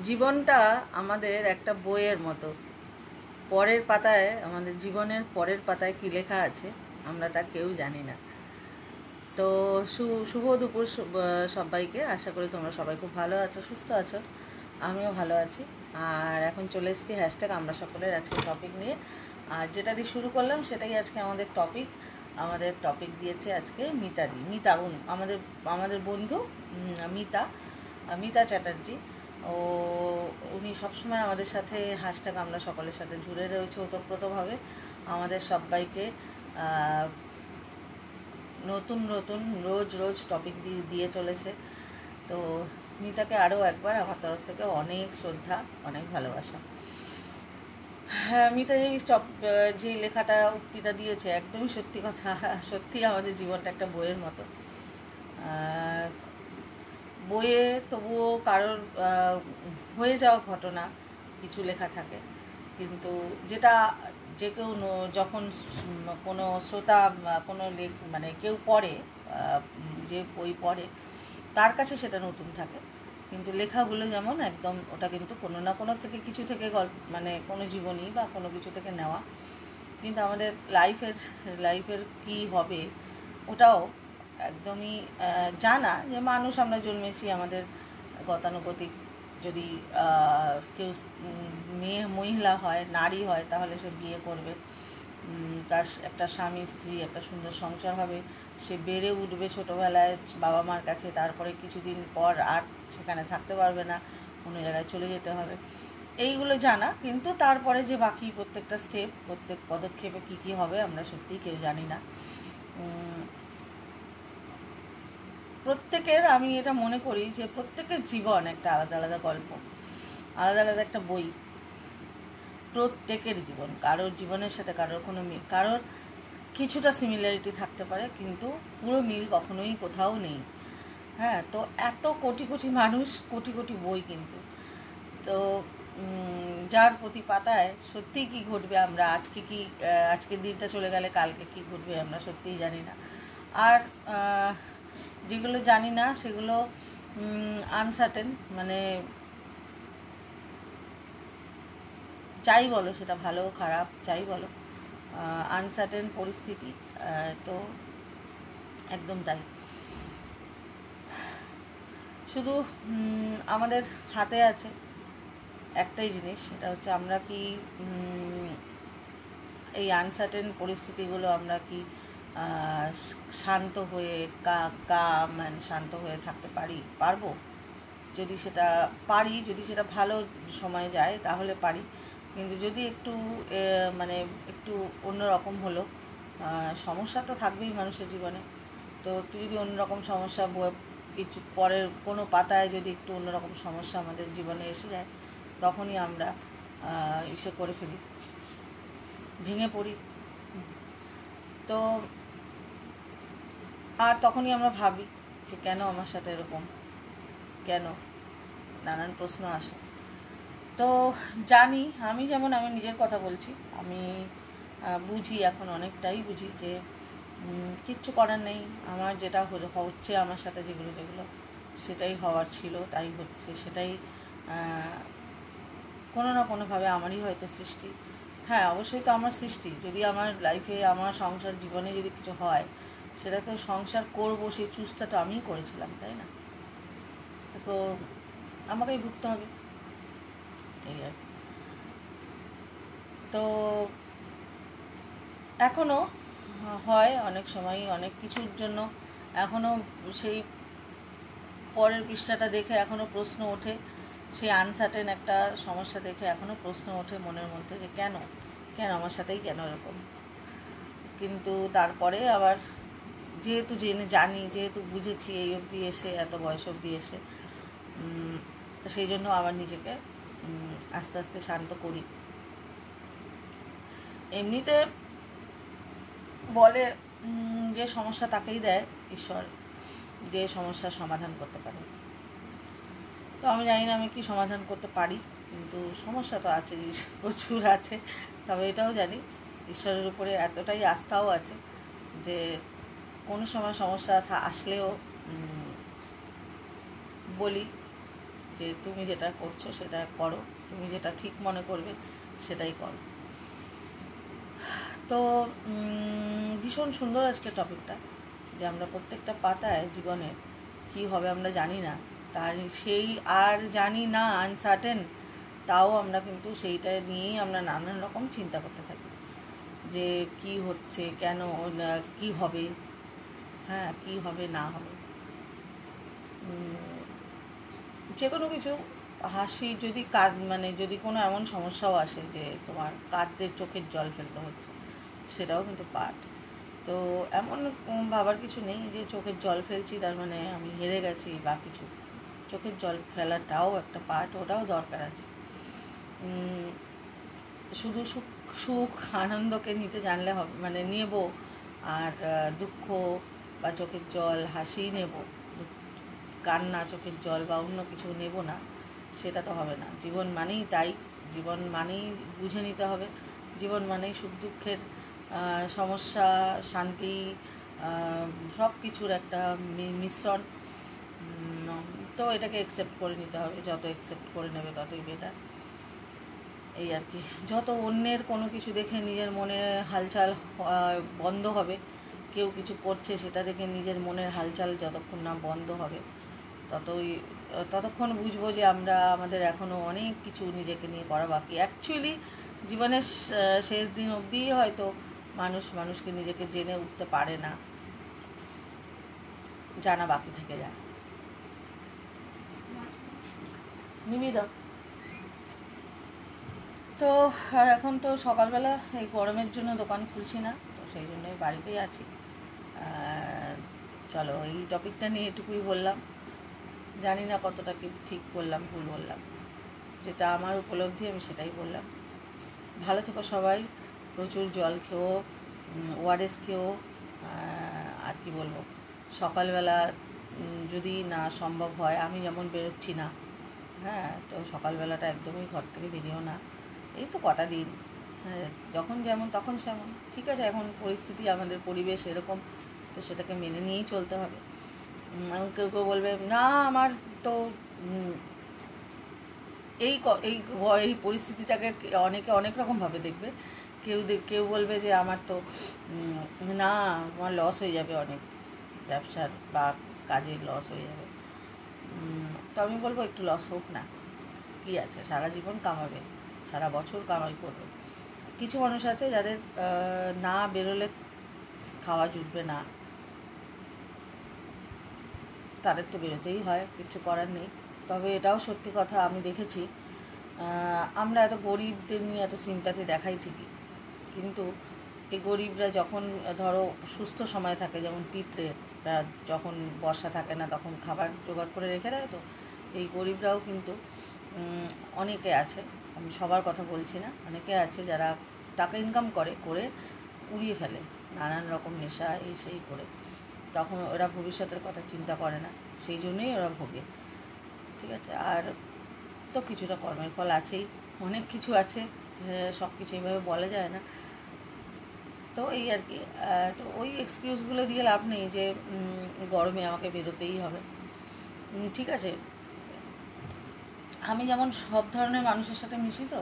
জীবনটা আমাদের একটা বইয়ের মতো। পরের পাতায়, আমাদের জীবনের পরের পাতায় কী লেখা আছে আমরা তা কেউ জানি না। তো শুভ দুপুর সবাইকে। আশা করি তোমরা সবাই খুব ভালো আছো, সুস্থ আছো। আমিও ভালো আছি। আর এখন চলে এসেছি হ্যাশট্যাগ আমরা সকলের আজকে টপিক নিয়ে। আর যেটা দিয়ে শুরু করলাম সেটাই আজকে আমাদের টপিক। আমাদের টপিক দিয়েছে আজকে মিতা আমাদের বন্ধু মিতা চ্যাটার্জি। উনি সবসময় আমাদের সাথে হ্যাশট্যাগ আমরা সকলের সাথে জুড়ে রয়েছে ওতপ্রোতভাবে। আমাদের সবাইকে নতুন নতুন রোজ টপিক দিয়ে চলেছে। তো মিতাকে আরও একবার আমার তরফ থেকে অনেক শ্রদ্ধা, অনেক ভালোবাসা। হ্যাঁ, মিতা যে লেখাটা উক্তিটা দিয়েছে একদমই সত্যি কথা। সত্যি আমাদের জীবনটা একটা বইয়ের মতো। বইয়ে তবুও কারোর হয়ে যাওয়া ঘটনা কিছু লেখা থাকে, কিন্তু যেটা যে কেউ যখন কোনো শ্রোতা কোনো কেউ পড়ে, যে বই পড়ে তার কাছে সেটা নতুন থাকে। কিন্তু লেখাগুলো যেমন একদম ওটা কিন্তু কোনো না কোনো থেকে কিছু থেকে কোনো জীবনী বা কোনো কিছু থেকে নেওয়া। কিন্তু আমাদের লাইফের কী হবে ওটাও একদমই জানা, যে মানুষ আমরা জন্মেছি, আমাদের গতানুগতিক যদি কেউ মহিলা হয়, নারী হয়, তাহলে সে বিয়ে করবে, তার একটা স্বামী স্ত্রী একটা সুন্দর সংসার হবে, সে বেড়ে উঠবে ছোটোবেলায় বাবা মার কাছে, তারপরে কিছুদিন পর আর সেখানে থাকতে পারবে না, অন্য জায়গায় চলে যেতে হবে, এইগুলো জানা। কিন্তু তারপরে যে বাকি প্রত্যেকটা স্টেপ, প্রত্যেক পদক্ষেপে কী হবে আমরা সত্যিই কেউ জানি না। প্রত্যেকের, আমি এটা মনে করি যে প্রত্যেকের জীবন একটা আলাদা আলাদা গল্প, আলাদা আলাদা একটা বই। প্রত্যেকের জীবন, কারোর জীবনের সাথে কারোর কিছুটা সিমিলারিটি থাকতে পারে, কিন্তু পুরো মিল কখনোই কোথাও নেই। হ্যাঁ, তো এত কোটি কোটি মানুষ, কোটি কোটি বই, কিন্তু তো যার প্রতি পাতায় সত্যিই কী ঘটবে, আমরা আজকের দিনটা চলে গেলে কালকে কী ঘটবে আমরা সত্যিই জানি না। আর যেগুলো জানি না সেগুলো আনসার্টেন, যাই বলো, সেটা ভালো খারাপ যাই বলো, আনসার্টেন পরিস্থিতি, তো একদম তাই। শুধু আমাদের হাতে আছে একটাই জিনিস, সেটা হচ্ছে আমরা কি এই আনসার্টেন পরিস্থিতিগুলো আমরা কি শান্ত হয়ে শান্ত হয়ে থাকতে পারবো। যদি সেটা ভালো সময় যায় তাহলে পারি, কিন্তু যদি একটু অন্যরকম হলো, সমস্যা তো থাকবেই মানুষের জীবনে। তো একটু যদি অন্যরকম সমস্যা, কিছু পরের কোনো পাতায় যদি একটু অন্যরকম সমস্যা আমাদের জীবনে এসে যায়, তখনই আমরা করে ফেলি, ভেঙে পড়ি। তো আর তখনই আমরা ভাবি যে কেন আমার সাথে এরকম, কেন, নানান প্রশ্ন আসে। তো জানি, আমি নিজের কথা বলছি, আমি বুঝি, এখন অনেকটাই বুঝি যে কিচ্ছু করার নেই। আমার যেটা হচ্ছে আমার সাথে, যেগুলো সেটাই হওয়ার ছিল, তাই হচ্ছে, সেটাই কোনো না কোনোভাবে আমারই হয়তো সৃষ্টি। হ্যাঁ, অবশ্যই তো আমার সৃষ্টি। যদি আমার লাইফে, আমার সংসার জীবনে যদি কিছু হয়, সেটা তো সংসার করবো, সেই চুজটা তো আমিই করেছিলাম, তাই না? তো আমাকেই ভুগতে হবে, এই আর। তো এখনও হয় অনেক সময় অনেক কিছুর জন্য, এখনও সেই পরের পৃষ্ঠাটা দেখে এখনও প্রশ্ন ওঠে, সেই আনসার্টেন একটা সমস্যা দেখে এখনও প্রশ্ন ওঠে মনের মধ্যে, যে কেন আমার সাথেই কেন এরকম। কিন্তু তারপরে আবার যেহেতু জানি, যেহেতু বুঝেছি এই অবধি এসে, এত বয়স অবধি এসে, সেই জন্য আবার নিজেকে আস্তে আস্তে শান্ত করি। এমনিতে বলে যে সমস্যা তাকেই দেয় ঈশ্বর, যে সমস্যার সমাধান করতে পারে। তো আমি জানি না আমি কি সমাধান করতে পারি, কিন্তু সমস্যা তো আছে, প্রচুর আছে। তবে এটাও জানি, ঈশ্বরের উপরে এতটাই আস্থাও আছে যে কোনো সময় সমস্যা আসলেও বলি যে তুমি যেটা করছো সেটা করো, তুমি যেটা ঠিক মনে করবে সেটাই করো। তো ভীষণ সুন্দর আজকে টপিকটা, যে আমরা প্রত্যেকটা পাতায় জীবনের কি হবে আমরা জানি না, তার সেই আর জানি না আনসার্টেন, তাও আমরা কিন্তু সেইটা নিয়েই আমরা নানান রকম চিন্তা করতে থাকি, যে কি হচ্ছে, কেন, কি হবে, হ্যাঁ কি হবে না হবে। যে কোনো কিছু, হাসি যদি মানে যদি কোনো এমন সমস্যাও আসে যে তোমার কাঁদতে চোখের জল ফেলতে হচ্ছে, সেটাও কিন্তু পার্ট। তো এমন ভাবার কিছু নেই যে চোখের জল ফেলছি তার মানে আমি হেরে গেছি বা কিছু। চোখের জল ফেলাটাও একটা পার্ট, ওটাও দরকার আছে। শুধু সুখ সুখ আনন্দকে নিতে জানলে হবে, মানে নেব, আর দুঃখ বা চোখের জল হাসি নেব, কান্না চোখের জল বা অন্য কিছু নেব না, সেটা তো হবে না। জীবন মানেই তাই, জীবন মানেই বুঝে নিতে হবে, জীবন মানেই সুখ দুঃখের সমস্যা শান্তি সব কিছুর একটা মিশ্রণ। তো এটাকে অ্যাকসেপ্ট করে নিতে হবে, যত অ্যাকসেপ্ট করে নেবে ততই বেটার। এই আর কি, যত অন্যের কোনো কিছু দেখে নিজের মনে হালচাল বন্ধ হবে, কেউ কিছু করছে সেটা দেখে নিজের মনের হালচাল যতক্ষণ না বন্ধ হবে ততক্ষণ বুঝবো যে আমাদের এখনও অনেক কিছু নিজেকে নিয়ে করা বাকি। অ্যাকচুয়ালি জীবনের শেষ দিন অবধিই হয়তো মানুষকে নিজেকে জেনে উঠতে পারে না, জানা বাকি থেকে যায়। নিবিদা তো এখন তো সকালবেলা এই গরমের জন্য দোকান খুলছি না, তো সেই জন্যই বাড়িতেই আছি। চলো এই টপিকটা নিয়ে এটুকুই বললাম, জানি না কতটা কি ঠিক বললাম ভুল বললাম, যেটা আমার উপলব্ধি আমি সেটাই বললাম। ভালো থেকো সবাই, প্রচুর জল খেও, ওআরএস খেও, আর কি বলবো, সকালবেলা যদি না সম্ভব হয়, আমি যেমন বেরোচ্ছি না, হ্যাঁ, তো সকালবেলাটা একদমই ঘর থেকে বেরিয়েও না। এই তো কটা দিন, হ্যাঁ, যখন যেমন তখন সেমন, ঠিক আছে। এখন পরিস্থিতি, আমাদের পরিবেশ এরকম, তো সেটাকে মেনে নিয়েই চলতে হবে। কেউ কেউ বলবে না আমার তো এই এই পরিস্থিতিটাকে অনেকে অনেক রকমভাবে দেখবে। কেউ বলবে যে আমার তো না, আমার লস হয়ে যাবে, অনেক ব্যবসার বা কাজের লস হয়ে যাবে। তো আমি বলবো একটু লস হোক না, কী আছে, সারা জীবন কামাবে, সারা বছর কামাই করবে। কিছু মানুষ আছে যাদের না বেরোলে খাওয়া জুটবে না, তাদের তো বেরোতেই হয়, কিছু করার নেই। তবে এটাও সত্যি কথা, আমি দেখেছি আমরা এত গরিবদের নিয়ে এত সিম্প্যাথি দেখাই ঠিকই, কিন্তু এই গরিবরা যখন ধরো সুস্থ সময় থাকে, যেমন পিঁপড়ের যখন বর্ষা থাকে না তখন খাবার জোগাড় করে রেখে দেয়, তো এই গরিবরাও কিন্তু অনেকে আছে, আমি সবার কথা বলছি না, অনেকে আছে যারা টাকা ইনকাম করে উড়িয়ে ফেলে নানান রকম নেশা এই সেই করে, তখন ওরা ভবিষ্যতের কথা চিন্তা করে না, সেই জন্যই ওরা ভোগে, ঠিক আছে। আর তো কিছুটা কর্মের ফল আছেই, অনেক কিছু আছে, সব কিছু এইভাবে বলা যায় না। তো এই আর কি, তো ওই এক্সকিউজগুলো দিয়ে লাভ নেই যে গরমে আমাকে বেরোতেই হবে। ঠিক আছে, আমি যেমন সব ধরনের মানুষের সাথে মিশি, তো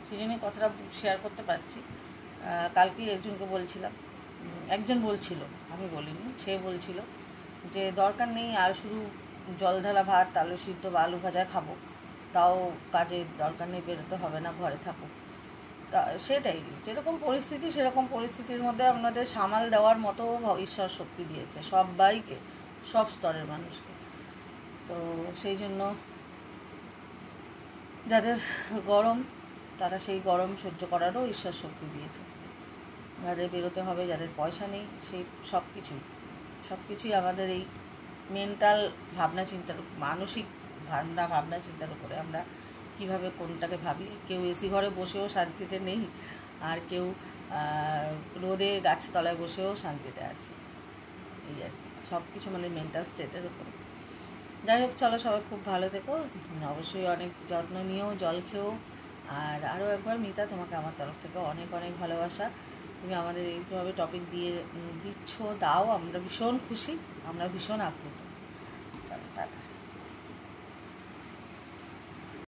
সেই জন্যই কথাটা শেয়ার করতে পারছি। কালকে একজন বলছিল, আমি বলিনি, সে বলছিল যে দরকার নেই আর শুধু জল ঢালা ভাত, আলু সিদ্ধ বা আলু ভাজা খাবো, তাও কাজের দরকার নেই, বেরোতে হবে না, ঘরে থাকো। তা সেটাই, যেরকম পরিস্থিতি সেরকম পরিস্থিতির মধ্যে আপনাদের সামাল দেওয়ার মতো ঈশ্বর শক্তি দিয়েছে সবাইকে, সব স্তরের মানুষকে। তো সেই জন্য যাদের গরম, তারা সেই গরম সহ্য করারও ঈশ্বর শক্তি দিয়েছে। যাদের বেরোতে হবে, যাদের পয়সা নেই, সেই সব কিছুই আমাদের এই মেন্টাল ভাবনা চিন্তার, মানসিক ভাবনা চিন্তার উপরে আমরা কীভাবে কোনটাকে ভাবি। কেউ এসি ঘরে বসেও শান্তিতে নেই, আর কেউ রোদে গাছতলায় বসেও শান্তিতে আছে। এই আর কি, সব কিছু মানে মেন্টাল স্টেটের উপরে। যাই হোক, চলো সবাই খুব ভালো থেকো, অবশ্যই অনেক যত্ন নিও, জল খেও। আর আরও একবার মিতা, তোমাকে আমার তরফ থেকে অনেক অনেক ভালোবাসা। তুমি আমাদের এইভাবে টপিক দিচ্ছ, দাও, আমরা ভীষণ খুশি, আমরা ভীষণ আপ্লুত। চলো টাটা।